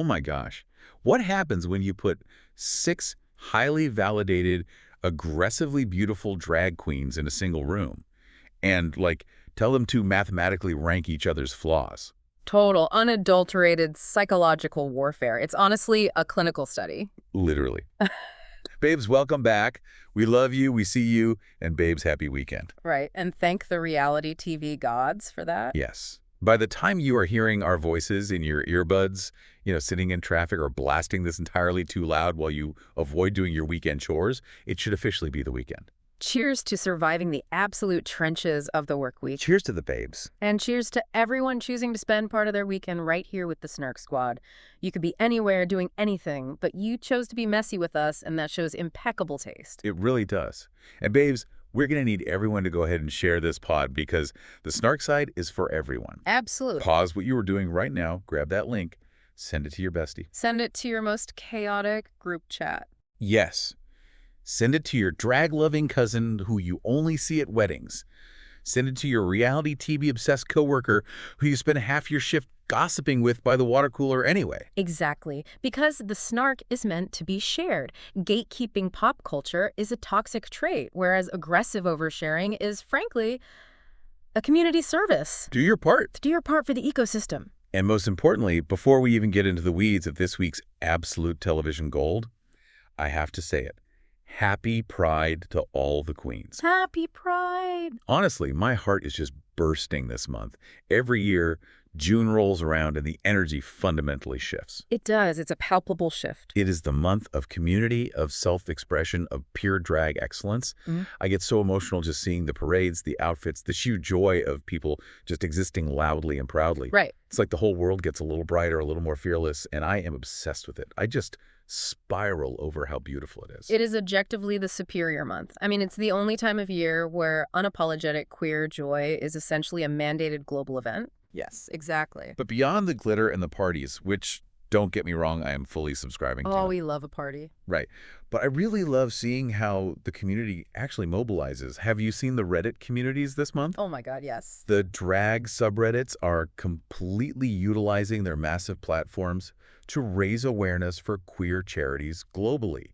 Oh my gosh. What happens when you put 6 highly validated, aggressively beautiful drag queens in a single room and, like, tell them to mathematically rank each other's flaws? Total, unadulterated psychological warfare. It's honestly a clinical study. Literally. Babes, welcome back. We love you, we see you, and babes, happy weekend. Right, and thank the reality TV gods for that. Yes. By the time you are hearing our voices in your earbuds, sitting in traffic or blasting this entirely too loud while you avoid doing your weekend chores, it should officially be the weekend. Cheers to surviving the absolute trenches of the work week. Cheers to the babes. And cheers to everyone choosing to spend part of their weekend right here with the Snark Squad. You could be anywhere doing anything, but you chose to be messy with us, and that shows impeccable taste. It really does. And babes, we're going to need everyone to go ahead and share this pod because the Snark side is for everyone. Absolutely. Pause what you are doing right now, grab that link, send it to your bestie. Send it to your most chaotic group chat. Yes. Send it to your drag-loving cousin who you only see at weddings. Send it to your reality TV-obsessed coworker who you spend half your shift gossiping with by the water cooler anyway. Exactly. Because the snark is meant to be shared. Gatekeeping pop culture is a toxic trait, whereas aggressive oversharing is, frankly, a community service. Do your part. Do your part for the ecosystem. And most importantly, before we even get into the weeds of this week's absolute television gold, I have to say it. Happy Pride to all the queens. Happy Pride. Honestly, my heart is just bursting this month. Every year, June rolls around and the energy fundamentally shifts. It does. It's a palpable shift. It is the month of community, of self-expression, of pure drag excellence. I get so emotional just seeing the parades, the outfits, the sheer joy of people just existing loudly and proudly. Right. It's like the whole world gets a little brighter, a little more fearless, and I am obsessed with it. I just spiral over how beautiful it is. It is objectively the superior month. I mean, it's the only time of year where unapologetic queer joy is essentially a mandated global event. Yes, exactly. But beyond the glitter and the parties, which, don't get me wrong, I am fully subscribing to. Oh, we love a party. Right. But I really love seeing how the community actually mobilizes. Have you seen the Reddit communities this month? Oh my God, yes. The drag subreddits are completely utilizing their massive platforms to raise awareness for queer charities globally.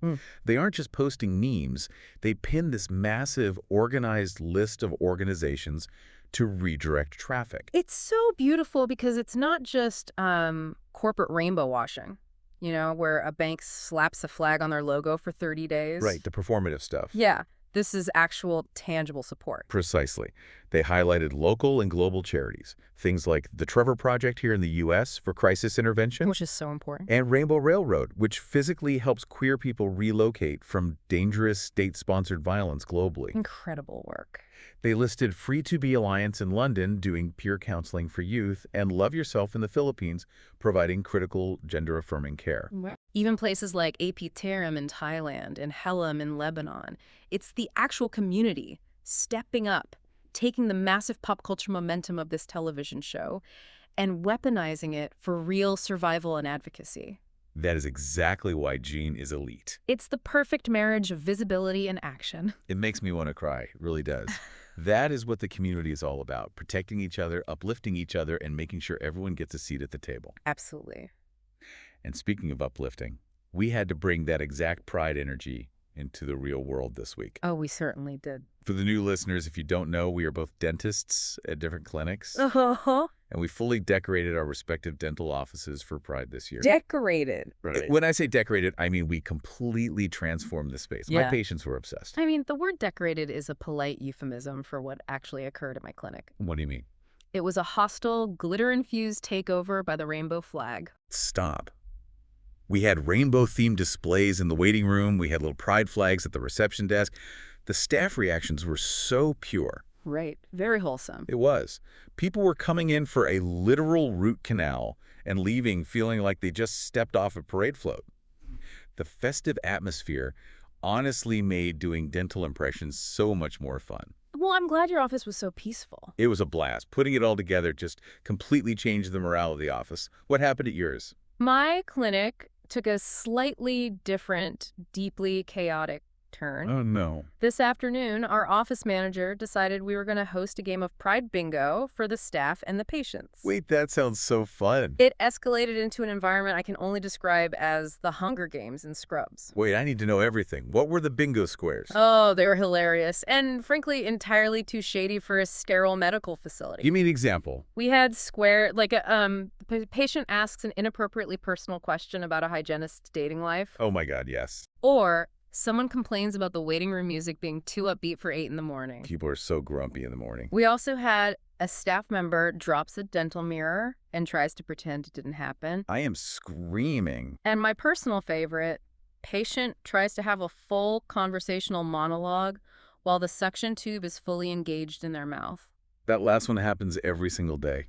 They aren't just posting memes. They pin this massive organized list of organizations to redirect traffic. It's so beautiful because it's not just corporate rainbow washing, where a bank slaps a flag on their logo for 30 days. Right, the performative stuff. Yeah, this is actual tangible support. Precisely. They highlighted local and global charities, things like the Trevor Project here in the U.S. for crisis intervention. Which is so important. And Rainbow Railroad, which physically helps queer people relocate from dangerous state-sponsored violence globally. Incredible work. They listed Free to Be Alliance in London doing peer counseling for youth and Love Yourself in the Philippines providing critical gender-affirming care. Even places like Apiterum in Thailand and Helam in Lebanon. It's the actual community stepping up, taking the massive pop culture momentum of this television show and weaponizing it for real survival and advocacy. That is exactly why Jean is elite. It's the perfect marriage of visibility and action. It makes me want to cry. It really does. That is what the community is all about, protecting each other, uplifting each other, and making sure everyone gets a seat at the table. Absolutely. And speaking of uplifting, we had to bring that exact pride energy into the real world this week. Oh, we certainly did. For the new listeners, if you don't know, we are both dentists at different clinics. And we fully decorated our respective dental offices for Pride this year. Decorated. Right. When I say decorated, I mean we completely transformed the space. Yeah. My patients were obsessed. I mean, the word decorated is a polite euphemism for what actually occurred at my clinic. What do you mean? It was a hostile, glitter-infused takeover by the rainbow flag. Stop. We had rainbow-themed displays in the waiting room. We had little pride flags at the reception desk. The staff reactions were so pure. Right. Very wholesome. It was. People were coming in for a literal root canal and leaving feeling like they just stepped off a parade float. The festive atmosphere honestly made doing dental impressions so much more fun. Well, I'm glad your office was so peaceful. It was a blast. Putting it all together just completely changed the morale of the office. What happened at yours? My clinic took a slightly different, deeply chaotic turn. Oh, no. This afternoon, our office manager decided we were going to host a game of Pride Bingo for the staff and the patients. Wait, that sounds so fun. It escalated into an environment I can only describe as the Hunger Games in Scrubs. Wait, I need to know everything. What were the bingo squares? Oh, they were hilarious and, frankly, entirely too shady for a sterile medical facility. Give me an example. We had the patient asks an inappropriately personal question about a hygienist's dating life. Oh my God, yes. Or someone complains about the waiting room music being too upbeat for 8 in the morning. People are so grumpy in the morning. We also had a staff member drops a dental mirror and tries to pretend it didn't happen. I am screaming. And my personal favorite, patient tries to have a full conversational monologue while the suction tube is fully engaged in their mouth. That last one happens every single day.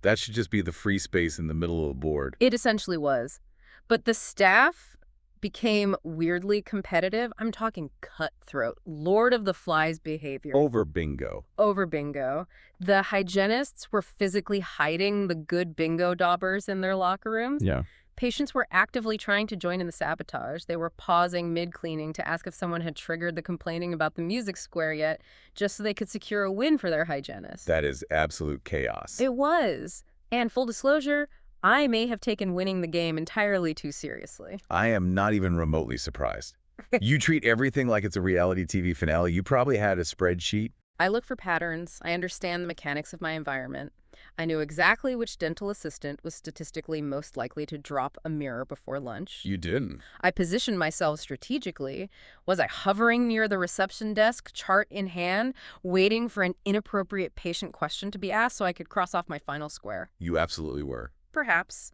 That should just be the free space in the middle of the board. It essentially was. But the staff became weirdly competitive. I'm talking cutthroat, Lord of the Flies behavior. Over bingo. Over bingo. The hygienists were physically hiding the good bingo daubers in their locker rooms. Yeah. Patients were actively trying to join in the sabotage. They were pausing mid-cleaning to ask if someone had triggered the complaining about the music square yet, just so they could secure a win for their hygienist. That is absolute chaos. It was. And full disclosure, I may have taken winning the game entirely too seriously. I am not even remotely surprised. You treat everything like it's a reality TV finale. You probably had a spreadsheet. I look for patterns. I understand the mechanics of my environment. I knew exactly which dental assistant was statistically most likely to drop a mirror before lunch. You didn't. I positioned myself strategically. Was I hovering near the reception desk, chart in hand, waiting for an inappropriate patient question to be asked so I could cross off my final square? You absolutely were. Perhaps.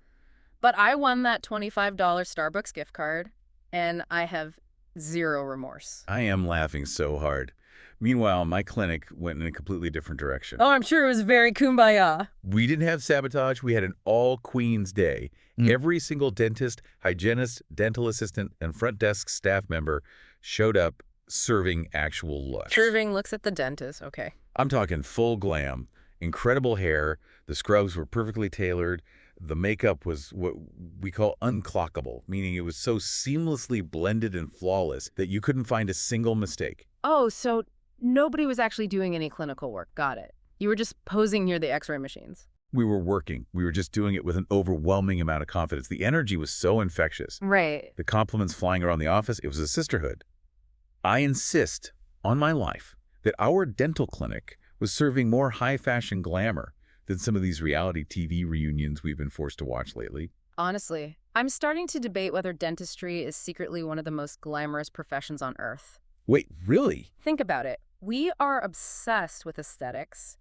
But I won that $25 Starbucks gift card, and I have zero remorse. I am laughing so hard. Meanwhile, my clinic went in a completely different direction. Oh, I'm sure it was very kumbaya. We didn't have sabotage. We had an all-queens day. Every single dentist, hygienist, dental assistant, and front desk staff member showed up serving actual looks. Serving looks at the dentist. Okay. I'm talking full glam, incredible hair. The scrubs were perfectly tailored. The makeup was what we call unclockable, meaning it was so seamlessly blended and flawless that you couldn't find a single mistake. Oh, so nobody was actually doing any clinical work. Got it. You were just posing near the x-ray machines. We were working. We were just doing it with an overwhelming amount of confidence. The energy was so infectious. Right. The compliments flying around the office, it was a sisterhood. I insist on my life that our dental clinic was serving more high-fashion glamour than some of these reality TV reunions we've been forced to watch lately. Honestly, I'm starting to debate whether dentistry is secretly one of the most glamorous professions on Earth. Wait, really? Think about it. We are obsessed with aesthetics.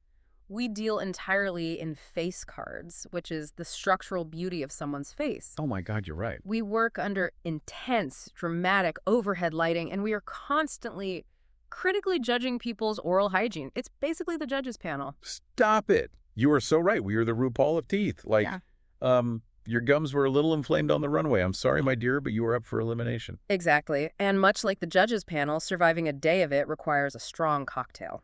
We deal entirely in face cards, which is the structural beauty of someone's face. Oh my God, you're right. We work under intense, dramatic overhead lighting, and we are constantly critically judging people's oral hygiene. It's basically the judges panel. Stop it. You are so right. We are the RuPaul of teeth. Your gums were a little inflamed on the runway. I'm sorry, my dear, but you were up for elimination. Exactly. And much like the judges panel, surviving a day of it requires a strong cocktail.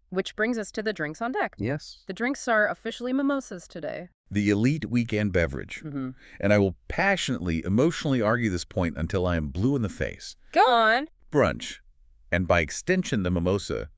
Which brings us to the drinks on deck. Yes. The drinks are officially mimosas today. The elite weekend beverage. Mm-hmm. And I will passionately, emotionally argue this point until I am blue in the face. Go on. Brunch, and by extension the mimosa,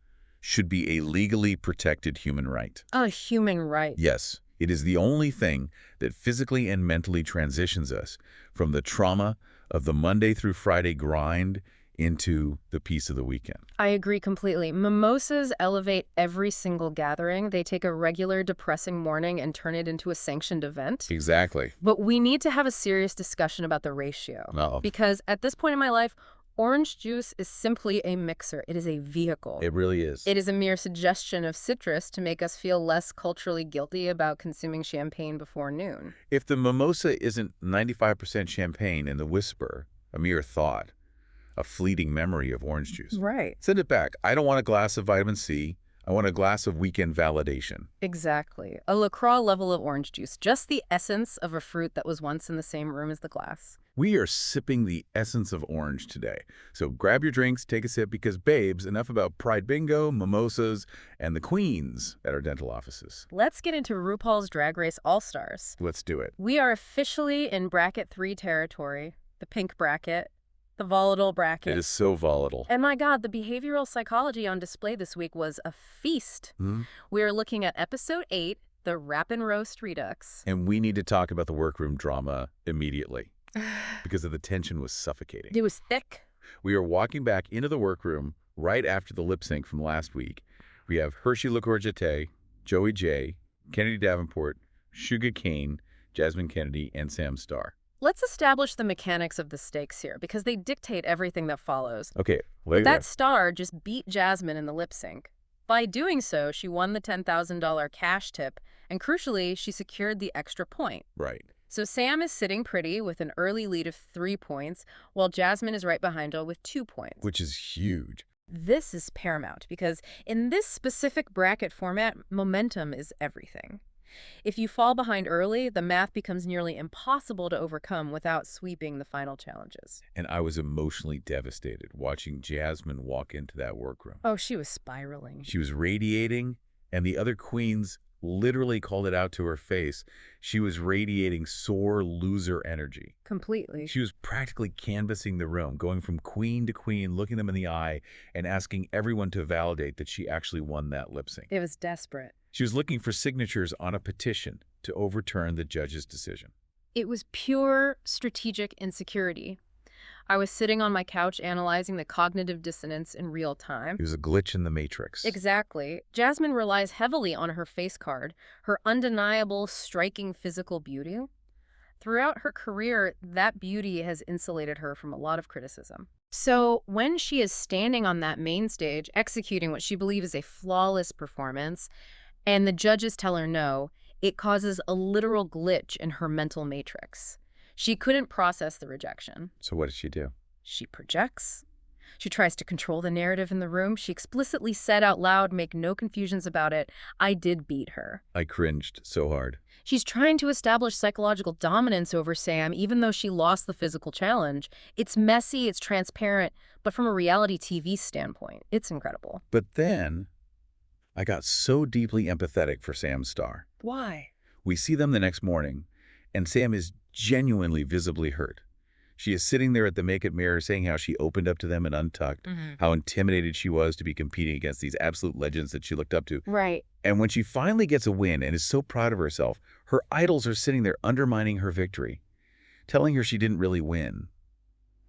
should be a legally protected human right. A human right. Yes, it is the only thing that physically and mentally transitions us from the trauma of the Monday through Friday grind into the peace of the weekend. I agree completely. Mimosas elevate every single gathering. They take a regular depressing morning and turn it into a sanctioned event. Exactly. But we need to have a serious discussion about the ratio. Uh-oh. Because at this point in my life, orange juice is simply a mixer. It is a vehicle. It really is. It is a mere suggestion of citrus to make us feel less culturally guilty about consuming champagne before noon. If the mimosa isn't 95% champagne and the whisper, a mere thought, a fleeting memory of orange juice. Right. Send it back. I don't want a glass of vitamin C. I want a glass of weekend validation. Exactly. A LiqCour level of orange juice. Just the essence of a fruit that was once in the same room as the glass. We are sipping the essence of orange today. So grab your drinks, take a sip, because babes, enough about Pride Bingo, mimosas, and the queens at our dental offices. Let's get into RuPaul's Drag Race All-Stars. Let's do it. We are officially in bracket 3 territory, the pink bracket, The volatile bracket. It is so volatile. And my God, the behavioral psychology on display this week was a feast. We are looking at episode 8, the Rappin Roast Redux. And we need to talk about the workroom drama immediately because the tension was suffocating. It was thick. We are walking back into the workroom right after the lip sync from last week. We have Hershii LiqCour-Jeté, Joey J, Kennedy Davenport, Sugar Cane, Jasmine Kennedy, and Sam Starr. Let's establish the mechanics of the stakes here, because they dictate everything that follows. Okay. That Starr just beat Jasmine in the lip sync. By doing so, she won the $10,000 cash tip, and crucially, she secured the extra point. Right. So Sam is sitting pretty with an early lead of 3 points, while Jasmine is right behind her with 2 points. Which is huge. This is paramount, because in this specific bracket format, momentum is everything. If you fall behind early, the math becomes nearly impossible to overcome without sweeping the final challenges. And I was emotionally devastated watching Jasmine walk into that workroom. Oh, she was spiraling. She was radiating, and the other queens literally called it out to her face. She was radiating sore loser energy. Completely. She was practically canvassing the room, going from queen to queen, looking them in the eye, and asking everyone to validate that she actually won that lip sync. It was desperate. She was looking for signatures on a petition to overturn the judge's decision. It was pure strategic insecurity. I was sitting on my couch analyzing the cognitive dissonance in real time. It was a glitch in the matrix. Exactly. Jasmine relies heavily on her face card, her undeniable, striking physical beauty. Throughout her career, that beauty has insulated her from a lot of criticism. So when she is standing on that main stage, executing what she believes is a flawless performance, and the judges tell her no, it causes a literal glitch in her mental matrix. She couldn't process the rejection. So what did she do? She projects. She tries to control the narrative in the room. She explicitly said out loud, make no confusions about it, I did beat her. I cringed so hard. She's trying to establish psychological dominance over Sam, even though she lost the physical challenge. It's messy, it's transparent, but from a reality TV standpoint, it's incredible. But then I got so deeply empathetic for Sam Starr. Why? We see them the next morning, and Sam is genuinely visibly hurt. She is sitting there at the makeup mirror saying how she opened up to them and untucked, how intimidated she was to be competing against these absolute legends that she looked up to. Right. And when she finally gets a win and is so proud of herself, her idols are sitting there undermining her victory, telling her she didn't really win.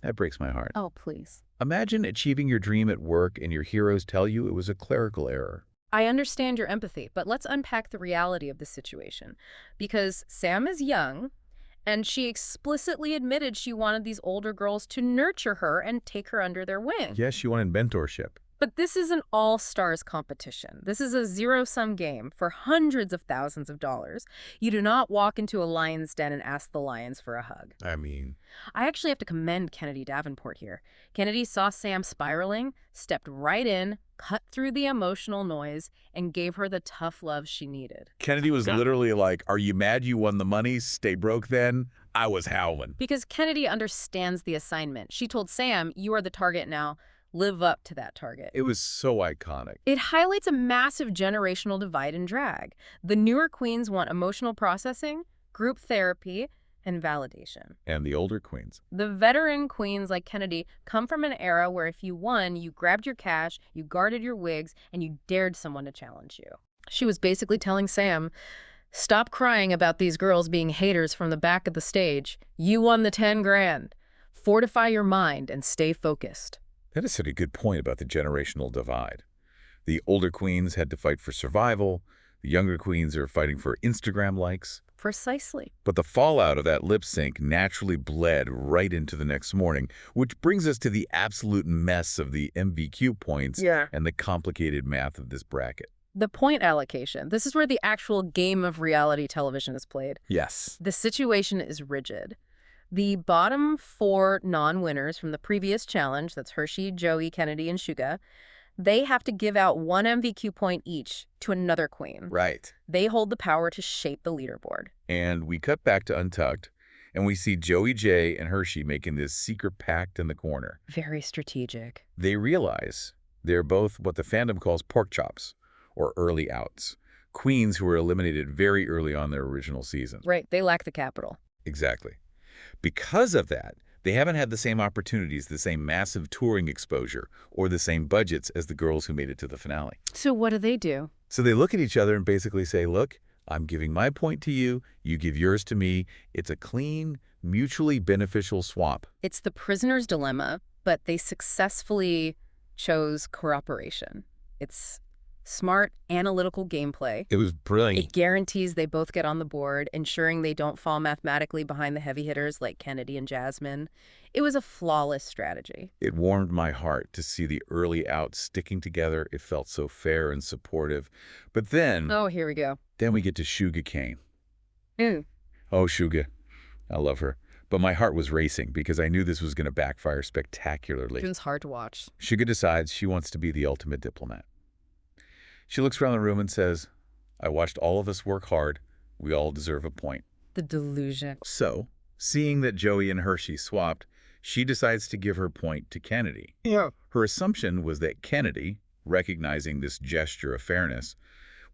That breaks my heart. Oh, please. Imagine achieving your dream at work and your heroes tell you it was a clerical error. I understand your empathy, but let's unpack the reality of the situation. Because Sam is young, and she explicitly admitted she wanted these older girls to nurture her and take her under their wing. Yes, she wanted mentorship. But this is an all-stars competition. This is a zero-sum game for hundreds of thousands of dollars. You do not walk into a lion's den and ask the lions for a hug. I actually have to commend Kennedy Davenport here. Kennedy saw Sam spiraling, stepped right in, cut through the emotional noise, and gave her the tough love she needed. Kennedy was literally like, are you mad you won the money? Stay broke then? I was howling. Because Kennedy understands the assignment. She told Sam, you are the target now. Live up to that target. It was so iconic. It highlights a massive generational divide and drag. The newer queens want emotional processing, group therapy, and validation. And the older queens. The veteran queens like Kennedy come from an era where if you won, you grabbed your cash, you guarded your wigs, and you dared someone to challenge you. She was basically telling Sam, stop crying about these girls being haters from the back of the stage. You won the 10 grand. Fortify your mind and stay focused. That is such a good point about the generational divide. The older queens had to fight for survival. The younger queens are fighting for Instagram likes. Precisely. But the fallout of that lip sync naturally bled right into the next morning, which brings us to the absolute mess of the MVQ points and the complicated math of this bracket. The point allocation. This is where the actual game of reality television is played. Yes. The situation is rigid. The bottom 4 non-winners from the previous challenge, that's Hershii, Joey, Kennedy, and Suga, they have to give out 1 MVQ point each to another queen. Right. They hold the power to shape the leaderboard. And we cut back to Untucked, and we see Joey J and Hershii making this secret pact in the corner. Very strategic. They realize they're both what the fandom calls pork chops, or early outs. Queens who were eliminated very early on their original seasons. Right. They lack the capital. Exactly. Because of that, They haven't had the same opportunities, the same massive touring exposure, or the same budgets as the girls who made it to the finale. So what do? So they look at each other and basically say, look, I'm giving my point to you, you give yours to me. It's a clean, mutually beneficial swap. It's the prisoner's dilemma, but they successfully chose cooperation. It's smart, analytical gameplay. It was brilliant. It guarantees they both get on the board, ensuring they don't fall mathematically behind the heavy hitters like Kennedy and Jasmine. It was a flawless strategy. It warmed my heart to see the early outs sticking together. It felt so fair and supportive. But then... Oh, here we go. Then we get to Shuga Cain. Mm. Oh, Shuga. I love her. But my heart was racing because I knew this was going to backfire spectacularly. It was hard to watch. Shuga decides she wants to be the ultimate diplomat. She looks around the room and says, I watched all of us work hard. We all deserve a point. The delusion. So, seeing that Joey and Hershii swapped, she decides to give her point to Kennedy. Yeah. Her assumption was that Kennedy, recognizing this gesture of fairness,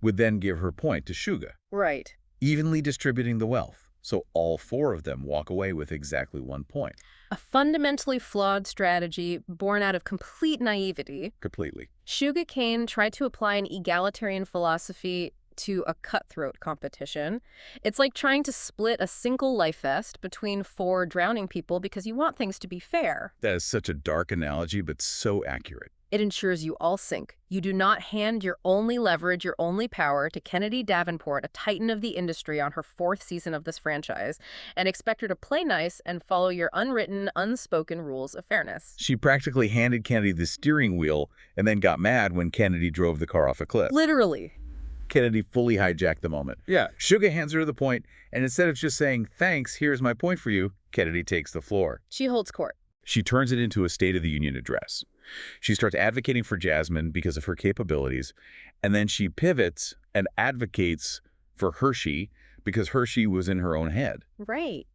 would then give her point to Shuga, Right. evenly distributing the wealth. So all four of them walk away with exactly 1 point. A fundamentally flawed strategy born out of complete naivety. Completely. Shuga Cain tried to apply an egalitarian philosophy to a cutthroat competition. It's like trying to split a single life vest between 4 drowning people because you want things to be fair. That is such a dark analogy, but so accurate. It ensures you all sink. You do not hand your only leverage, your only power to Kennedy Davenport, a titan of the industry on her 4th season of this franchise, and expect her to play nice and follow your unwritten, unspoken rules of fairness. She practically handed Kennedy the steering wheel and then got mad when Kennedy drove the car off a cliff. Literally. Kennedy fully hijacked the moment. Yeah. Shuga hands her the point, and instead of just saying, thanks, here's my point for you, Kennedy takes the floor. She holds court. She turns it into a State of the Union address. She starts advocating for Jasmine because of her capabilities, and then she pivots and advocates for Hershii because Hershii was in her own head. Right.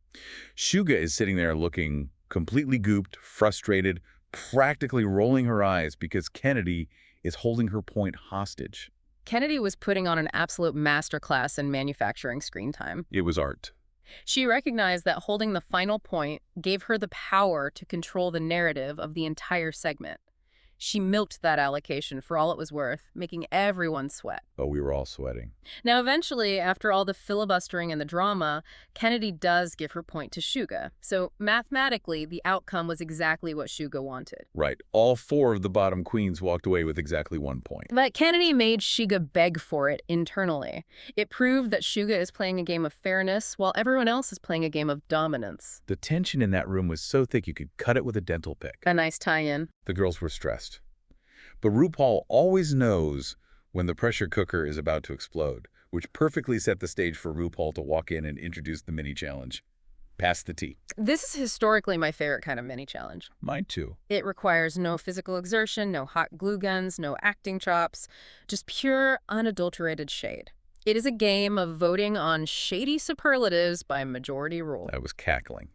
Shuga is sitting there looking completely gooped, frustrated, practically rolling her eyes because Kennedy is holding her point hostage. Kennedy was putting on an absolute masterclass in manufacturing screen time. It was art. She recognized that holding the final point gave her the power to control the narrative of the entire segment. She milked that allocation for all it was worth, making everyone sweat. Oh, we were all sweating. Now, eventually, after all the filibustering and the drama, Kennedy does give her point to Shuga. So, mathematically, the outcome was exactly what Shuga wanted. Right. All 4 of the bottom queens walked away with exactly 1 point. But Kennedy made Shuga beg for it internally. It proved that Shuga is playing a game of fairness while everyone else is playing a game of dominance. The tension in that room was so thick you could cut it with a dental pick. A nice tie-in. The girls were stressed. But RuPaul always knows when the pressure cooker is about to explode, which perfectly set the stage for RuPaul to walk in and introduce the mini-challenge. Pass the tea. This is historically my favorite kind of mini-challenge. Mine too. It requires no physical exertion, no hot glue guns, no acting chops, just pure, unadulterated shade. It is a game of voting on shady superlatives by majority rule. I was cackling.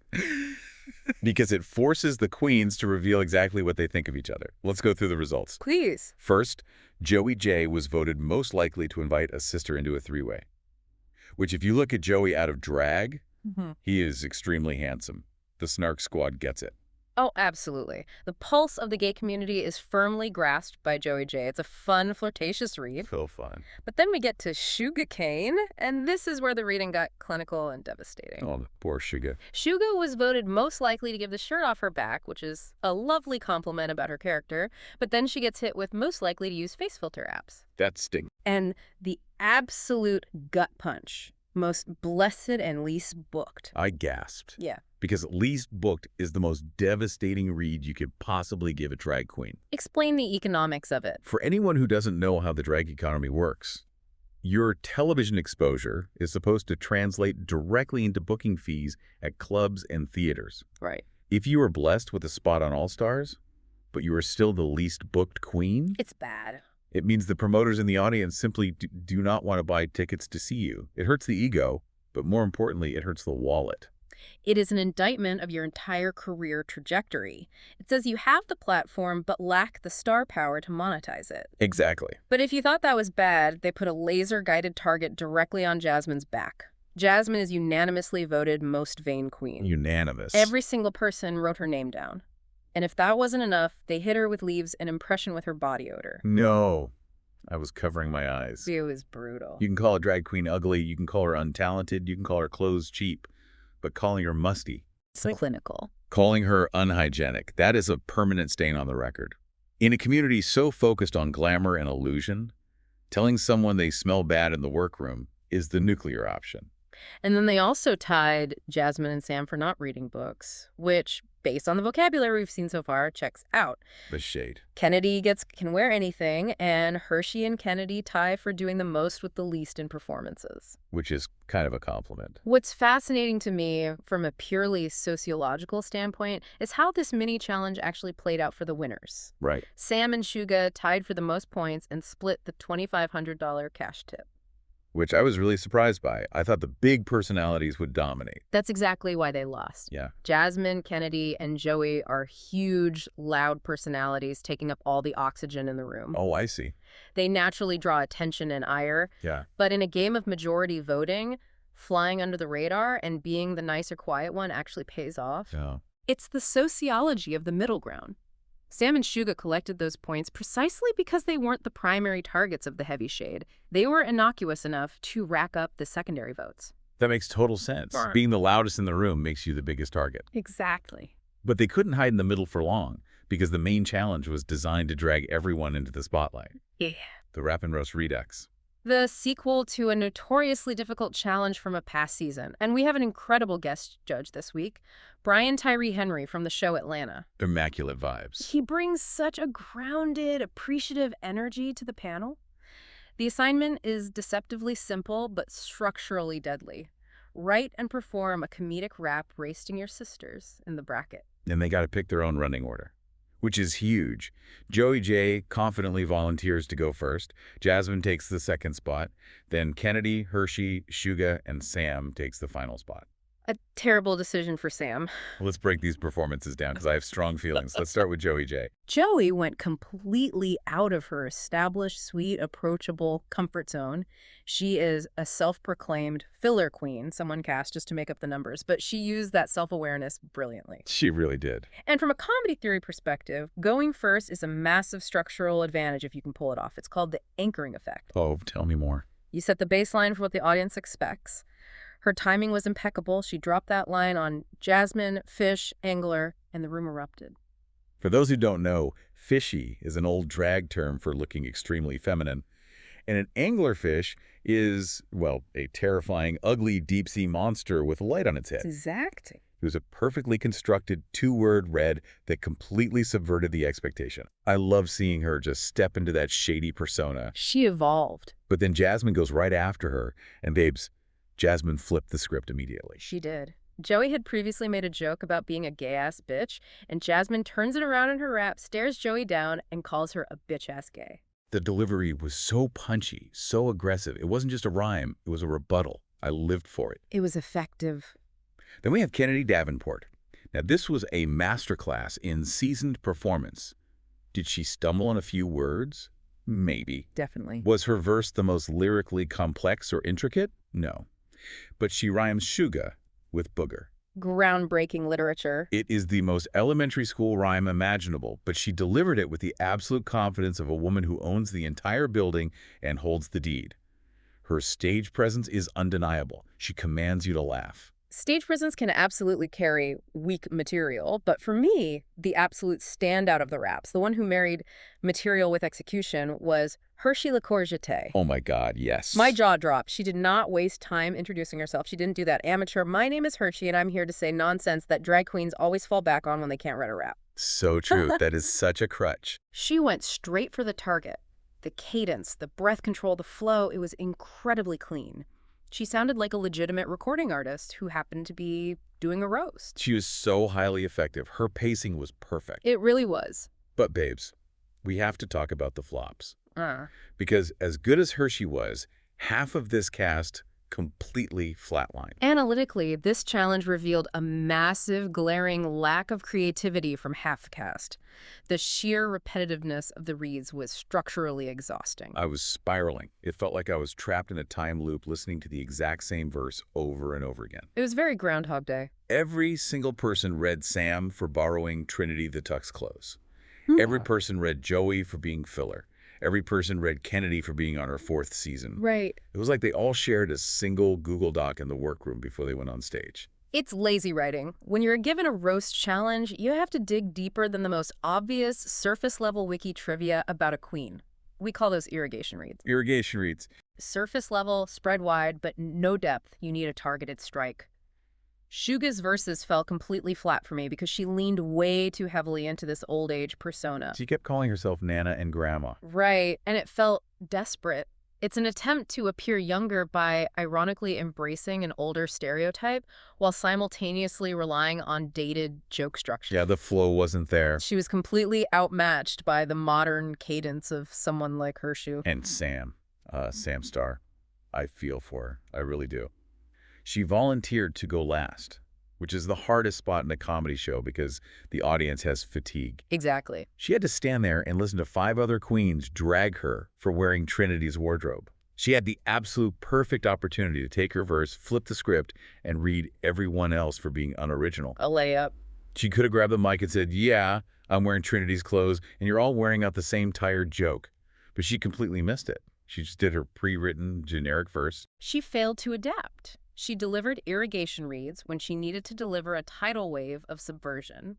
Because it forces the queens to reveal exactly what they think of each other. Let's go through the results. Please. First, Joey J was voted most likely to invite a sister into a 3-way. Which, if you look at Joey out of drag, he is extremely handsome. The Snark squad gets it. Oh, absolutely. The pulse of the gay community is firmly grasped by Joey J. It's a fun, flirtatious read. So fun. But then we get to Shuga Cain, and this is where the reading got clinical and devastating. Oh, the poor Shuga. Shuga was voted most likely to give the shirt off her back, which is a lovely compliment about her character, but then she gets hit with most likely to use face filter apps. That sting. And the absolute gut punch, most blessed and least booked. I gasped. Yeah. Because least booked is the most devastating read you could possibly give a drag queen. Explain the economics of it. For anyone who doesn't know how the drag economy works, your television exposure is supposed to translate directly into booking fees at clubs and theaters. Right. If you are blessed with a spot on All Stars, but you are still the least booked queen, It's bad. it means the promoters in the audience simply do not want to buy tickets to see you. It hurts the ego, but more importantly, it hurts the wallet. It is an indictment of your entire career trajectory. It says you have the platform but lack the star power to monetize it. Exactly. But if you thought that was bad, they put a laser-guided target directly on Jasmine's back. Jasmine is unanimously voted most vain queen. Unanimous. Every single person wrote her name down. And if that wasn't enough, they hit her with leaves an impression with her body odor. No. I was covering my eyes. It was brutal. You can call a drag queen ugly, you can call her untalented, you can call her clothes cheap, but calling her musty, It's clinical. calling her unhygienic, that is a permanent stain on the record. In a community so focused on glamour and illusion, telling someone they smell bad in the workroom is the nuclear option. And then they also tied Jasmine and Sam for not reading books, which, based on the vocabulary we've seen so far, checks out. The shade. Kennedy can wear anything, and Hershii and Kennedy tie for doing the most with the least in performances. Which is kind of a compliment. What's fascinating to me from a purely sociological standpoint is how this mini-challenge actually played out for the winners. Right. Sam and Suga tied for the most points and split the $2,500 cash tip. Which I was really surprised by. I thought the big personalities would dominate. That's exactly why they lost. Yeah. Jasmine, Kennedy, and Joey are huge, loud personalities taking up all the oxygen in the room. Oh, I see. They naturally draw attention and ire. Yeah. But in a game of majority voting, flying under the radar and being the nice or quiet one actually pays off. Yeah. It's the sociology of the middle ground. Sam and Suga collected those points precisely because they weren't the primary targets of the heavy shade. They were innocuous enough to rack up the secondary votes. That makes total sense. Sure. Being the loudest in the room makes you the biggest target. Exactly. But they couldn't hide in the middle for long because the main challenge was designed to drag everyone into the spotlight. Yeah. The Rappin Roast Redux. The sequel to a notoriously difficult challenge from a past season. And we have an incredible guest judge this week, Brian Tyree Henry from the show Atlanta. Immaculate vibes. He brings such a grounded, appreciative energy to the panel. The assignment is deceptively simple, but structurally deadly. Write and perform a comedic rap roasting your sisters in the bracket. And they got to pick their own running order, which is huge. Joey J confidently volunteers to go first. Jasmine takes the second spot. Then Kennedy, Hershii, Suga, and Sam takes the final spot. A terrible decision for Sam. Let's break these performances down because I have strong feelings. Let's start with Joey J. Joey went completely out of her established, sweet, approachable comfort zone. She is a self-proclaimed filler queen, someone cast just to make up the numbers, but she used that self-awareness brilliantly. She really did. And from a comedy theory perspective, going first is a massive structural advantage if you can pull it off. It's called the anchoring effect. Oh, tell me more. You set the baseline for what the audience expects. Her timing was impeccable. She dropped that line on Jasmine, fish, angler, and the room erupted. For those who don't know, fishy is an old drag term for looking extremely feminine. And an anglerfish is, well, a terrifying, ugly deep-sea monster with a light on its head. Exactly. It was a perfectly constructed two-word red that completely subverted the expectation. I love seeing her just step into that shady persona. She evolved. But then Jasmine goes right after her, and babes, Jasmine flipped the script immediately. She did. Joey had previously made a joke about being a gay-ass bitch, and Jasmine turns it around in her rap, stares Joey down, and calls her a bitch-ass gay. The delivery was so punchy, so aggressive. It wasn't just a rhyme, it was a rebuttal. I lived for it. It was effective. Then we have Kennedy Davenport. Now, this was a masterclass in seasoned performance. Did she stumble on a few words? Maybe. Definitely. Was her verse the most lyrically complex or intricate? No. But she rhymes Suga with booger. Groundbreaking literature. It is the most elementary school rhyme imaginable, but she delivered it with the absolute confidence of a woman who owns the entire building and holds the deed. Her stage presence is undeniable. She commands you to laugh. Stage presence can absolutely carry weak material, but for me, the absolute standout of the raps, the one who married material with execution, was Hershii LiqCour-Jeté. Oh my God, yes. My jaw dropped. She did not waste time introducing herself. She didn't do that amateur, my name is Hershii and I'm here to say nonsense that drag queens always fall back on when they can't write a rap. So true. That is such a crutch. She went straight for the target. The cadence, the breath control, the flow, it was incredibly clean. She sounded like a legitimate recording artist who happened to be doing a roast. She was so highly effective. Her pacing was perfect. It really was. But babes, we have to talk about the flops. Because as good as Hershii was, half of this cast completely flatlined. Analytically, this challenge revealed a massive, glaring lack of creativity from half the cast. The sheer repetitiveness of the reads was structurally exhausting. I was spiraling. It felt like I was trapped in a time loop listening to the exact same verse over and over again. It was very Groundhog Day. Every single person read Sam for borrowing Trinity the Tuck's clothes. Every person read Joey for being filler. Every person read Kennedy for being on her 4th season. Right. It was like they all shared a single Google Doc in the workroom before they went on stage. It's lazy writing. When you're given a roast challenge, you have to dig deeper than the most obvious surface-level wiki trivia about a queen. We call those irrigation reads. Irrigation reads. Surface level, spread wide, but no depth. You need a targeted strike. Shuga's verses fell completely flat for me because she leaned way too heavily into this old age persona. She kept calling herself Nana and Grandma. Right, and it felt desperate. It's an attempt to appear younger by ironically embracing an older stereotype while simultaneously relying on dated joke structure. Yeah, the flow wasn't there. She was completely outmatched by the modern cadence of someone like Hershii. And Sam Star, I feel for her. I really do. She volunteered to go last, which is the hardest spot in a comedy show because the audience has fatigue. Exactly. She had to stand there and listen to 5 other queens drag her for wearing Trinity's wardrobe. She had the absolute perfect opportunity to take her verse, flip the script, and read everyone else for being unoriginal. A layup. She could have grabbed the mic and said, yeah, I'm wearing Trinity's clothes, and you're all wearing out the same tired joke. But she completely missed it. She just did her pre-written generic verse. She failed to adapt. She delivered irrigation reads when she needed to deliver a tidal wave of subversion.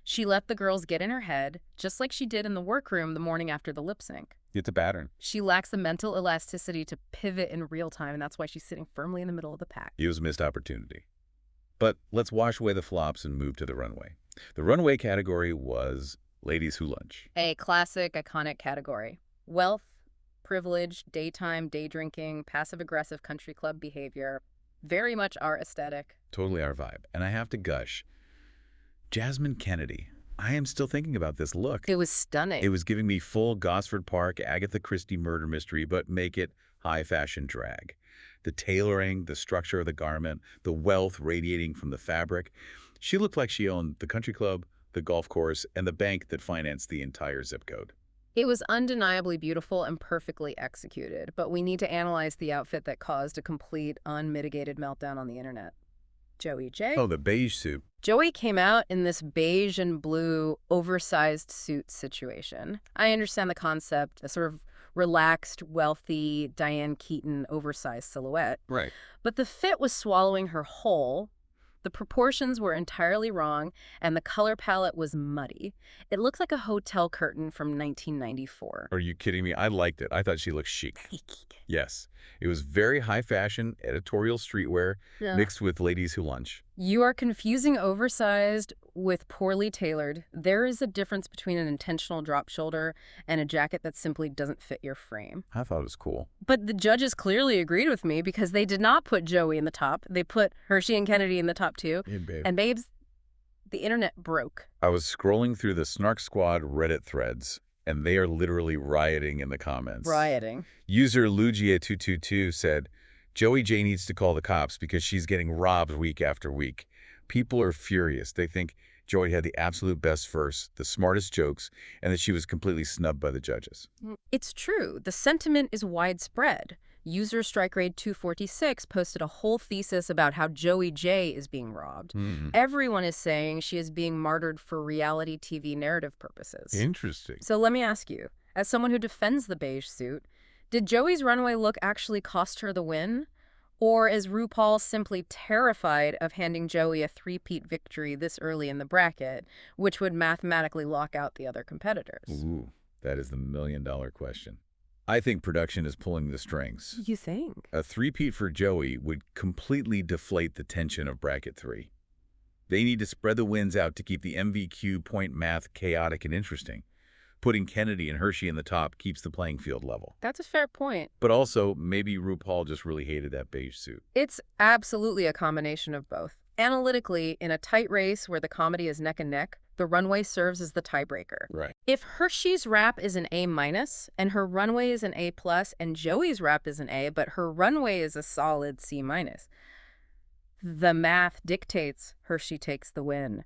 She let the girls get in her head, just like she did in the workroom the morning after the lip sync. It's a pattern. She lacks the mental elasticity to pivot in real time, and that's why she's sitting firmly in the middle of the pack. It was a missed opportunity. But let's wash away the flops and move to the runway. The runway category was Ladies Who Lunch. A classic, iconic category. Wealth, privilege, daytime, day drinking, passive-aggressive country club behavior. Very much our aesthetic. Totally our vibe. And I have to gush. Jasmine Kennedy. I am still thinking about this look. It was stunning. It was giving me full Gosford Park, Agatha Christie murder mystery, but make it high fashion drag. The tailoring, the structure of the garment, the wealth radiating from the fabric. She looked like she owned the country club, the golf course, and the bank that financed the entire zip code. It was undeniably beautiful and perfectly executed, but we need to analyze the outfit that caused a complete, unmitigated meltdown on the internet. Joey J. Oh, the beige suit. Joey came out in this beige and blue oversized suit situation. I understand the concept, a sort of relaxed, wealthy Diane Keaton oversized silhouette. Right. But the fit was swallowing her whole. The proportions were entirely wrong, and the color palette was muddy. It looked like a hotel curtain from 1994. Are you kidding me? I liked it. I thought she looked chic. Yes. It was very high fashion, editorial streetwear, mixed with Ladies Who Lunch. You are confusing oversized with poorly tailored. There is a difference between an intentional drop shoulder and a jacket that simply doesn't fit your frame. I thought it was cool. But the judges clearly agreed with me because they did not put Joey in the top. They put Hershii and Kennedy in the top 2. Yeah, babe. And babes, the internet broke. I was scrolling through the Snark Squad Reddit threads, and they are literally rioting in the comments. Rioting. User Lugia222 said, Joey J needs to call the cops because she's getting robbed week after week. People are furious. They think Joey had the absolute best verse, the smartest jokes, and that she was completely snubbed by the judges. It's true. The sentiment is widespread. User StrikeRaid246 posted a whole thesis about how Joey J is being robbed. Everyone is saying she is being martyred for reality TV narrative purposes. Interesting. So let me ask you, as someone who defends the beige suit, did Joey's runway look actually cost her the win? Or is RuPaul simply terrified of handing Joey a three-peat victory this early in the bracket, which would mathematically lock out the other competitors? Ooh, that is the million-dollar question. I think production is pulling the strings. You think? A three-peat for Joey would completely deflate the tension of bracket 3. They need to spread the wins out to keep the MVQ point math chaotic and interesting. Putting Kennedy and Hershii in the top keeps the playing field level. That's a fair point. But also, maybe RuPaul just really hated that beige suit. It's absolutely a combination of both. Analytically, in a tight race where the comedy is neck and neck, The runway serves as the tiebreaker. Right. If Hershii's rap is an A- and her runway is an A+, and Joey's rap is an A, but her runway is a solid C-, the math dictates Hershii takes the win.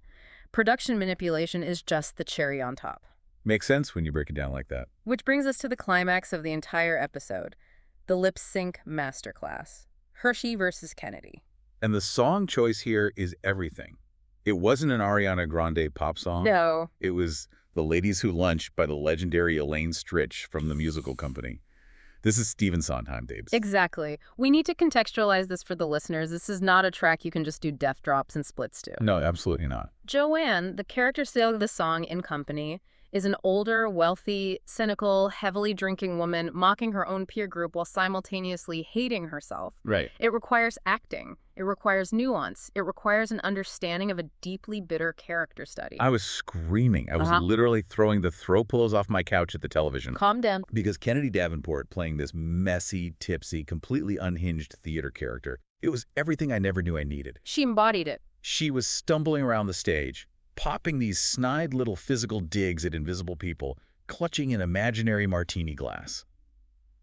Production manipulation is just the cherry on top. Makes sense when you break it down like that. Which brings us to the climax of the entire episode, the lip sync masterclass. Hershii versus Kennedy. And the song choice here is everything. It wasn't an Ariana Grande pop song. No. It was The Ladies Who Lunch by the legendary Elaine Stritch from the musical company. This is Stephen Sondheim, babes. Exactly. We need to contextualize this for the listeners. This is not a track you can just do death drops and splits to. No, absolutely not. Joanne, the character singing the song in company, is an older, wealthy, cynical, heavily drinking woman mocking her own peer group while simultaneously hating herself. Right. It requires acting. It requires nuance. It requires an understanding of a deeply bitter character study. I was screaming. I was literally throwing the throw pillows off my couch at the television. Calm down. Because Kennedy Davenport playing this messy, tipsy, completely unhinged theater character, it was everything I never knew I needed. She embodied it. She was stumbling around the stage, popping these snide little physical digs at invisible people, clutching an imaginary martini glass.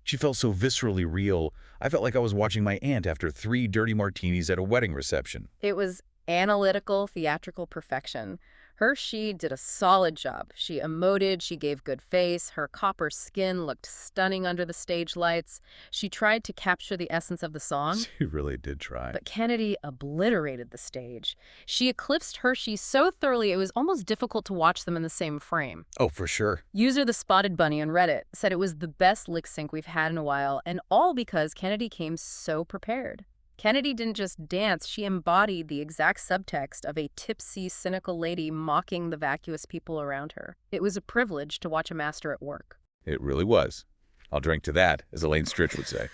She felt so viscerally real, I felt like I was watching my aunt after 3 dirty martinis at a wedding reception. It was analytical, theatrical perfection. Hershii did a solid job. She emoted, she gave good face, her copper skin looked stunning under the stage lights. She tried to capture the essence of the song. She really did try. But Kennedy obliterated the stage. She eclipsed Hershii so thoroughly it was almost difficult to watch them in the same frame. Oh, for sure. User The Spotted Bunny on Reddit said it was the best lip sync we've had in a while, and all because Kennedy came so prepared. Kennedy didn't just dance, she embodied the exact subtext of a tipsy, cynical lady mocking the vacuous people around her. It was a privilege to watch a master at work. It really was. I'll drink to that, as Elaine Stritch would say.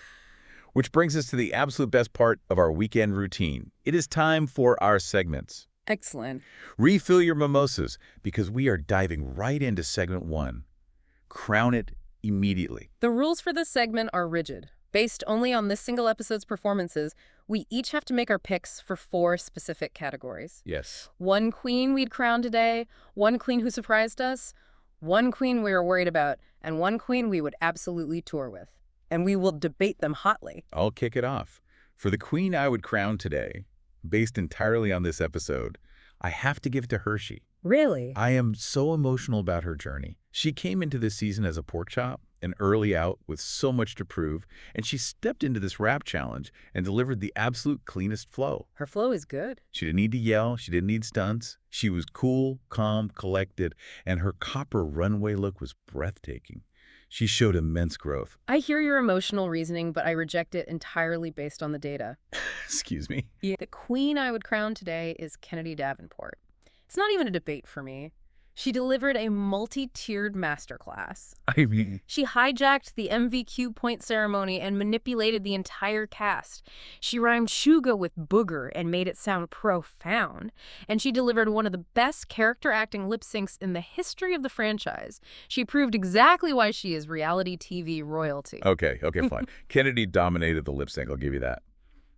Which brings us to the absolute best part of our weekend routine. It is time for our segments. Excellent. Refill your mimosas, because we are diving right into segment 1. Crown it immediately. The rules for this segment are rigid. Based only on this single episode's performances, we each have to make our picks for 4 specific categories. Yes. 1 queen we'd crown today, 1 queen who surprised us, 1 queen we were worried about, and 1 queen we would absolutely tour with. And we will debate them hotly. I'll kick it off. For the queen I would crown today, based entirely on this episode, I have to give it to Hershii. Really? I am so emotional about her journey. She came into this season as a pork chop, an early out with so much to prove, and she stepped into this rap challenge and delivered the absolute cleanest flow. Her flow is good. She didn't need to yell. She didn't need stunts. She was cool, calm, collected, and her copper runway look was breathtaking. She showed immense growth. I hear your emotional reasoning, but I reject it entirely based on the data. Excuse me? The queen I would crown today is Kennedy Davenport. It's not even a debate for me. She delivered a multi-tiered masterclass. I mean, she hijacked the MVQ point ceremony and manipulated the entire cast. She rhymed shuga with booger and made it sound profound. And she delivered one of the best character acting lip syncs in the history of the franchise. She proved exactly why she is reality TV royalty. Okay, fine. Kennedy dominated the lip sync, I'll give you that.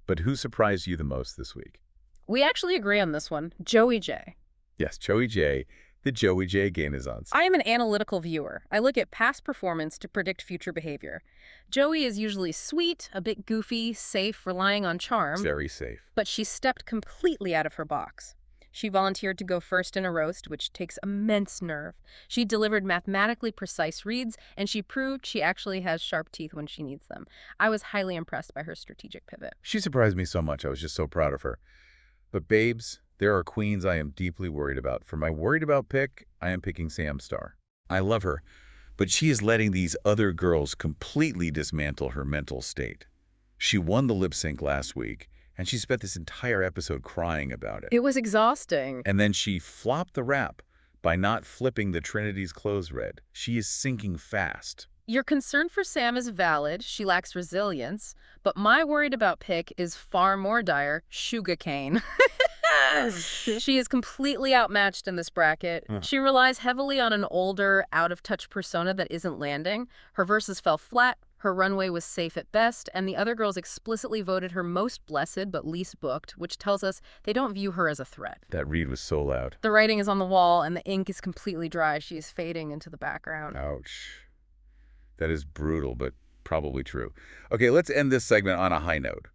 But who surprised you the most this week? We actually agree on this one. Joey J. Yes, Joey J. The Joey J. Gainazons. I am an analytical viewer. I look at past performance to predict future behavior. Joey is usually sweet, a bit goofy, safe, relying on charm. Very safe. But she stepped completely out of her box. She volunteered to go first in a roast, which takes immense nerve. She delivered mathematically precise reads, and she proved she actually has sharp teeth when she needs them. I was highly impressed by her strategic pivot. She surprised me so much. I was just so proud of her. But babes, there are queens I am deeply worried about. For my worried about pick, I am picking Sam Starr. I love her, but she is letting these other girls completely dismantle her mental state. She won the lip sync last week, and she spent this entire episode crying about it. It was exhausting. And then she flopped the rap by not flipping the Trinity's clothes red. She is sinking fast. Your concern for Sam is valid. She lacks resilience. But my worried about pick is far more dire. Sugarcane. She is completely outmatched in this bracket. She relies heavily on an older, out-of-touch persona that isn't landing. Her verses fell flat. Her runway was safe at best, and the other girls explicitly voted her most blessed but least booked, which tells us they don't view her as a threat. That read was so loud. The writing is on the wall, and the ink is completely dry. She is fading into the background. Ouch. That is brutal, but probably true. Okay, let's end this segment on a high note.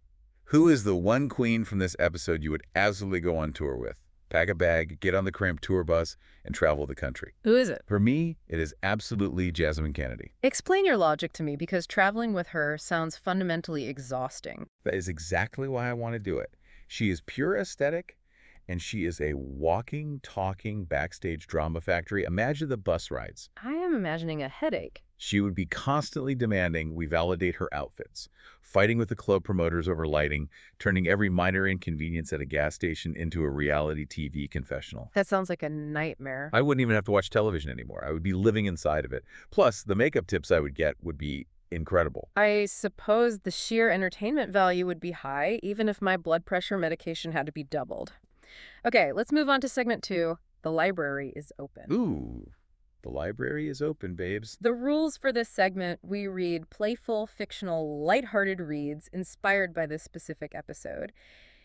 Who is the one queen from this episode you would absolutely go on tour with? Pack a bag, get on the cramped tour bus, and travel the country. Who is it? For me, it is absolutely Jasmine Kennedy. Explain your logic to me, because traveling with her sounds fundamentally exhausting. That is exactly why I want to do it. She is pure aesthetic, and she is a walking, talking backstage drama factory. Imagine the bus rides. I am imagining a headache. She would be constantly demanding we validate her outfits, fighting with the club promoters over lighting, turning every minor inconvenience at a gas station into a reality TV confessional. That sounds like a nightmare. I wouldn't even have to watch television anymore. I would be living inside of it. Plus, the makeup tips I would get would be incredible. I suppose the sheer entertainment value would be high, even if my blood pressure medication had to be doubled. Okay, let's move on to segment 2. The library is open. Ooh. The library is open, babes. The rules for this segment, we read playful, fictional, lighthearted reads inspired by this specific episode.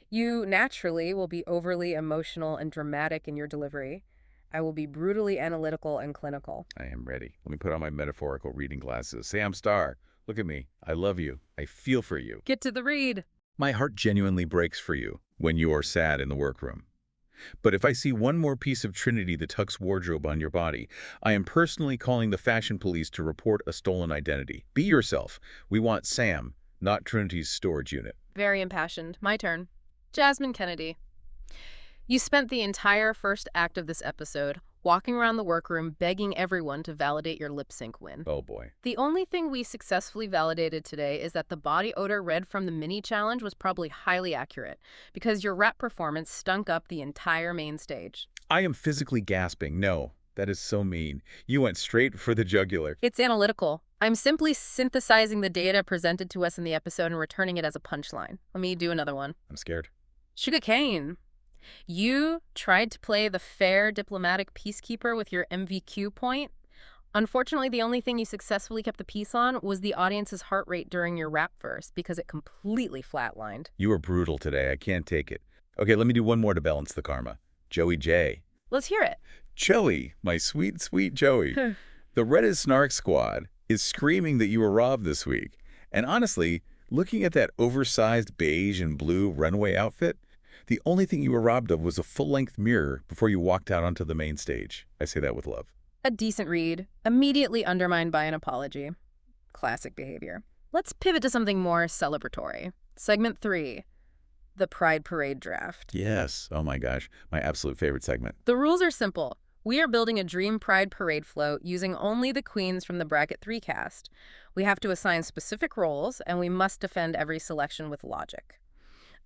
You naturally will be overly emotional and dramatic in your delivery. I will be brutally analytical and clinical. I am ready. Let me put on my metaphorical reading glasses. Sam Starr, look at me. I love you. I feel for you. Get to the read. My heart genuinely breaks for you when you are sad in the workroom. But if I see one more piece of Trinity the Tux wardrobe on your body, I am personally calling the fashion police to report a stolen identity. Be yourself. We want Sam, not Trinity's storage unit. Very impassioned. My turn. Jasmine Kennedy. You spent the entire first act of this episode walking around the workroom begging everyone to validate your lip sync win. Oh boy. The only thing we successfully validated today is that the body odor read from the mini challenge was probably highly accurate, because your rap performance stunk up the entire main stage. I am physically gasping. No, that is so mean. You went straight for the jugular. It's analytical. I'm simply synthesizing the data presented to us in the episode and returning it as a punchline. Let me do another one. I'm scared. Sugarcane. You tried to play the fair diplomatic peacekeeper with your MVQ point. Unfortunately, the only thing you successfully kept the peace on was the audience's heart rate during your rap verse, because it completely flatlined. You were brutal today. I can't take it. Okay, let me do one more to balance the karma. Joey J. Let's hear it. Joey, my sweet, sweet Joey. The Reddit Snark squad is screaming that you were robbed this week. And honestly, looking at that oversized beige and blue runway outfit, the only thing you were robbed of was a full-length mirror before you walked out onto the main stage. I say that with love. A decent read, immediately undermined by an apology. Classic behavior. Let's pivot to something more celebratory. Segment 3. The Pride Parade Draft. Yes. Oh my gosh. My absolute favorite segment. The rules are simple. We are building a dream Pride Parade float using only the queens from the Bracket 3 cast. We have to assign specific roles, and we must defend every selection with logic.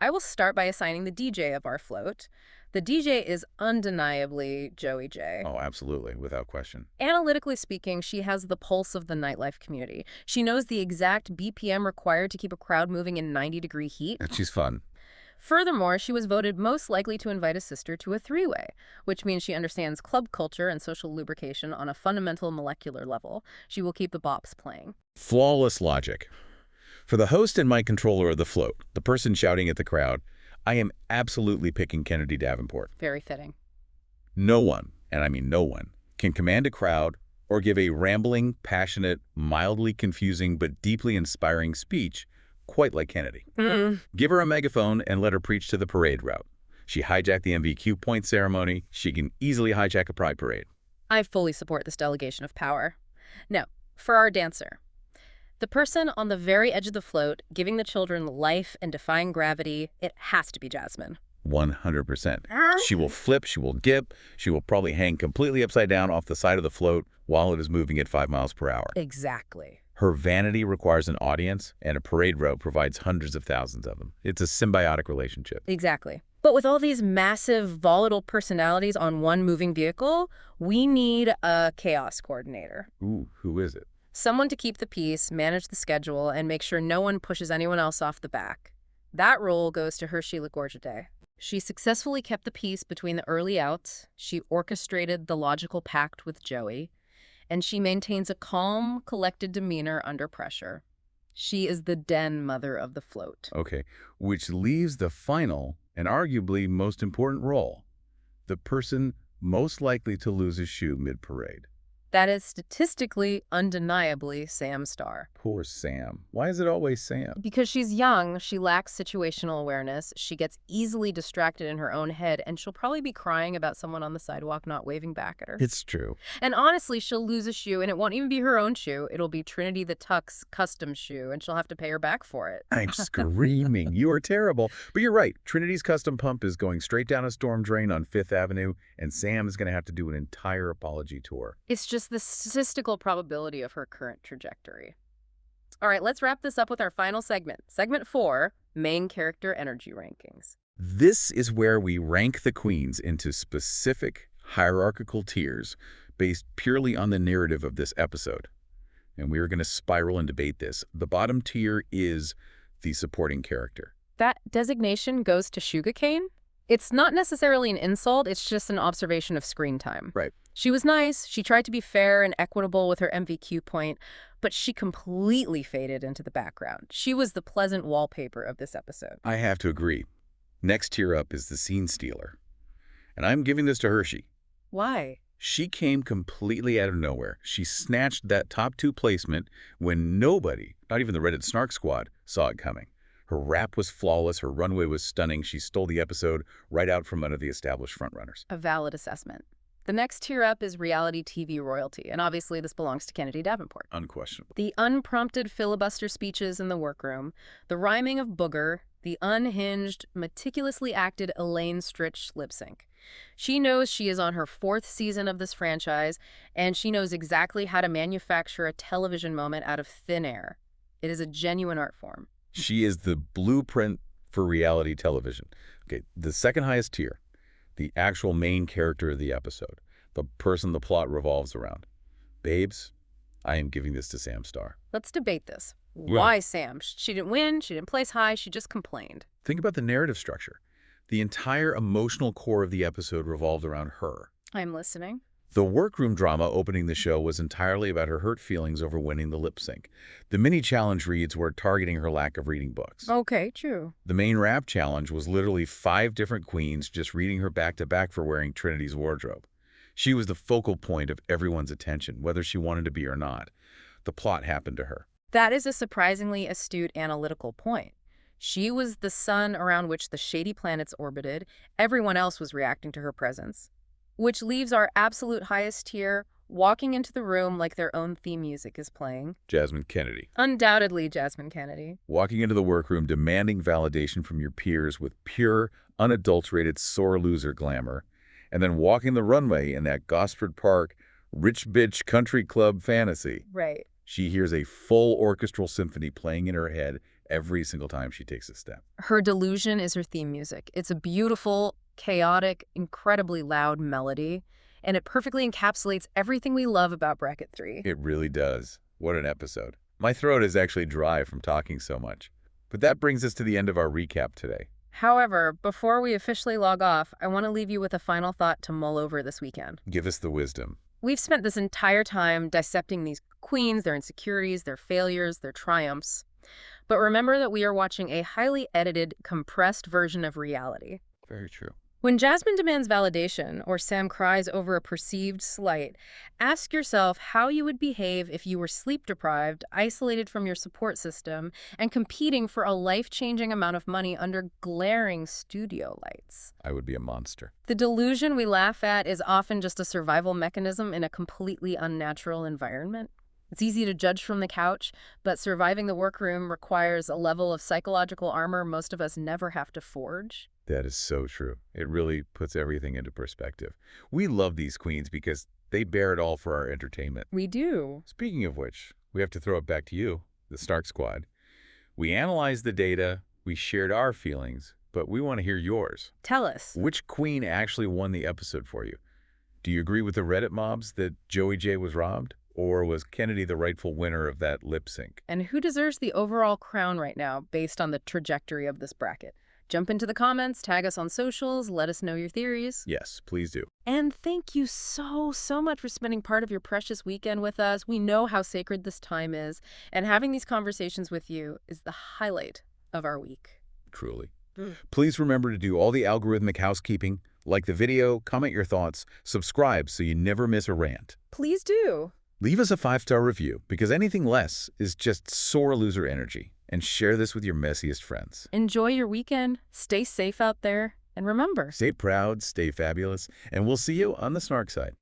I will start by assigning the DJ of our float. The DJ is undeniably Joey J. Oh, absolutely. Without question. Analytically speaking, she has the pulse of the nightlife community. She knows the exact BPM required to keep a crowd moving in 90-degree heat. And she's fun. Furthermore, she was voted most likely to invite a sister to a three-way, which means she understands club culture and social lubrication on a fundamental molecular level. She will keep the bops playing. Flawless logic. For the host and mic controller of the float, the person shouting at the crowd, I am absolutely picking Kennedy Davenport. Very fitting. No one, and I mean no one, can command a crowd or give a rambling, passionate, mildly confusing but deeply inspiring speech quite like Kennedy. Give her a megaphone and let her preach to the parade route. She hijacked the MVQ point ceremony. She can easily hijack a pride parade. I fully support this delegation of power. Now, for our dancer. The person on the very edge of the float, giving the children life and defying gravity, it has to be Jasmine. 100%. She will flip, she will gip, she will probably hang completely upside down off the side of the float while it is moving at 5 miles per hour. Exactly. Her vanity requires an audience, and a parade route provides hundreds of thousands of them. It's a symbiotic relationship. Exactly. But with all these massive, volatile personalities on one moving vehicle, we need a chaos coordinator. Ooh, who is it? Someone to keep the peace, manage the schedule, and make sure no one pushes anyone else off the back. That role goes to Hershii LiqCour-Jeté. She successfully kept the peace between the early outs, she orchestrated the logical pact with Joey, and she maintains a calm, collected demeanor under pressure. She is the den mother of the float. Okay, which leaves the final and arguably most important role, the person most likely to lose a shoe mid-parade. That is statistically, undeniably Sam Starr. Poor Sam. Why is it always Sam? Because she's young, she lacks situational awareness, she gets easily distracted in her own head, and she'll probably be crying about someone on the sidewalk not waving back at her. It's true. And honestly, she'll lose a shoe, and it won't even be her own shoe. It'll be Trinity the Tuck's custom shoe, and she'll have to pay her back for it. I'm screaming. You are terrible. But you're right. Trinity's custom pump is going straight down a storm drain on Fifth Avenue, and Sam is going to have to do an entire apology tour. It's just the statistical probability of her current trajectory. All right, let's wrap this up with our final segment. Segment 4, main character energy rankings. This is where we rank the queens into specific hierarchical tiers based purely on the narrative of this episode. And we are going to spiral and debate this. The bottom tier is the supporting character. That designation goes to Sugarcane? It's not necessarily an insult, it's just an observation of screen time. Right. She was nice, she tried to be fair and equitable with her MVQ point, but she completely faded into the background. She was the pleasant wallpaper of this episode. I have to agree. Next tier up is the scene stealer. And I'm giving this to Hershii. Why? She came completely out of nowhere. She snatched that top 2 placement when nobody, not even the Reddit Snark squad, saw it coming. Her rap was flawless, her runway was stunning. She stole the episode right out from under the established frontrunners. A valid assessment. The next tier up is reality TV royalty, and obviously this belongs to Kennedy Davenport. Unquestionable. The unprompted filibuster speeches in the workroom, the rhyming of booger, the unhinged, meticulously acted Elaine Stritch lip sync. She knows she is on her 4th season of this franchise, and she knows exactly how to manufacture a television moment out of thin air. It is a genuine art form. She is the blueprint for reality television. Okay, the second highest tier, the actual main character of the episode, the person the plot revolves around. Babes, I am giving this to Sam Starr. Let's debate this. Why Sam? She didn't win, she didn't place high, she just complained. Think about the narrative structure. The entire emotional core of the episode revolved around her. I'm listening. The workroom drama opening the show was entirely about her hurt feelings over winning the lip sync. The mini challenge reads were targeting her lack of reading books. Okay, true. The main rap challenge was literally 5 different queens just reading her back-to-back for wearing Trinity's wardrobe. She was the focal point of everyone's attention, whether she wanted to be or not. The plot happened to her. That is a surprisingly astute analytical point. She was the sun around which the shady planets orbited. Everyone else was reacting to her presence. Which leaves our absolute highest tier walking into the room like their own theme music is playing. Jasmine Kennedy. Undoubtedly Jasmine Kennedy. Walking into the workroom demanding validation from your peers with pure, unadulterated sore loser glamour, and then walking the runway in that Gosford Park, rich bitch country club fantasy. Right. She hears a full orchestral symphony playing in her head every single time she takes a step. Her delusion is her theme music. It's a beautiful, chaotic, incredibly loud melody, and it perfectly encapsulates everything we love about Bracket 3. It really does. What an episode. My throat is actually dry from talking so much. But that brings us to the end of our recap today. However, before we officially log off, I want to leave you with a final thought to mull over this weekend. Give us the wisdom. We've spent this entire time dissecting these queens, their insecurities, their failures, their triumphs. But remember that we are watching a highly edited, compressed version of reality. Very true. When Jasmine demands validation or Sam cries over a perceived slight, ask yourself how you would behave if you were sleep-deprived, isolated from your support system, and competing for a life-changing amount of money under glaring studio lights. I would be a monster. The delusion we laugh at is often just a survival mechanism in a completely unnatural environment. It's easy to judge from the couch, but surviving the workroom requires a level of psychological armor most of us never have to forge. That is so true. It really puts everything into perspective. We love these queens because they bear it all for our entertainment. We do. Speaking of which, we have to throw it back to you, the Snark Squad. We analyzed the data, we shared our feelings, but we want to hear yours. Tell us. Which queen actually won the episode for you? Do you agree with the Reddit mobs that Joey J was robbed? Or was Kennedy the rightful winner of that lip sync? And who deserves the overall crown right now based on the trajectory of this bracket? Jump into the comments, tag us on socials, let us know your theories. Yes, please do. And thank you so much for spending part of your precious weekend with us. We know how sacred this time is, and having these conversations with you is the highlight of our week. Truly. Please remember to do all the algorithmic housekeeping, like the video, comment your thoughts, subscribe so you never miss a rant. Please do. Leave us a 5-star review, because anything less is just sore loser energy. And share this with your messiest friends. Enjoy your weekend, stay safe out there, and remember, Stay proud, stay fabulous, and we'll see you on the Snark side.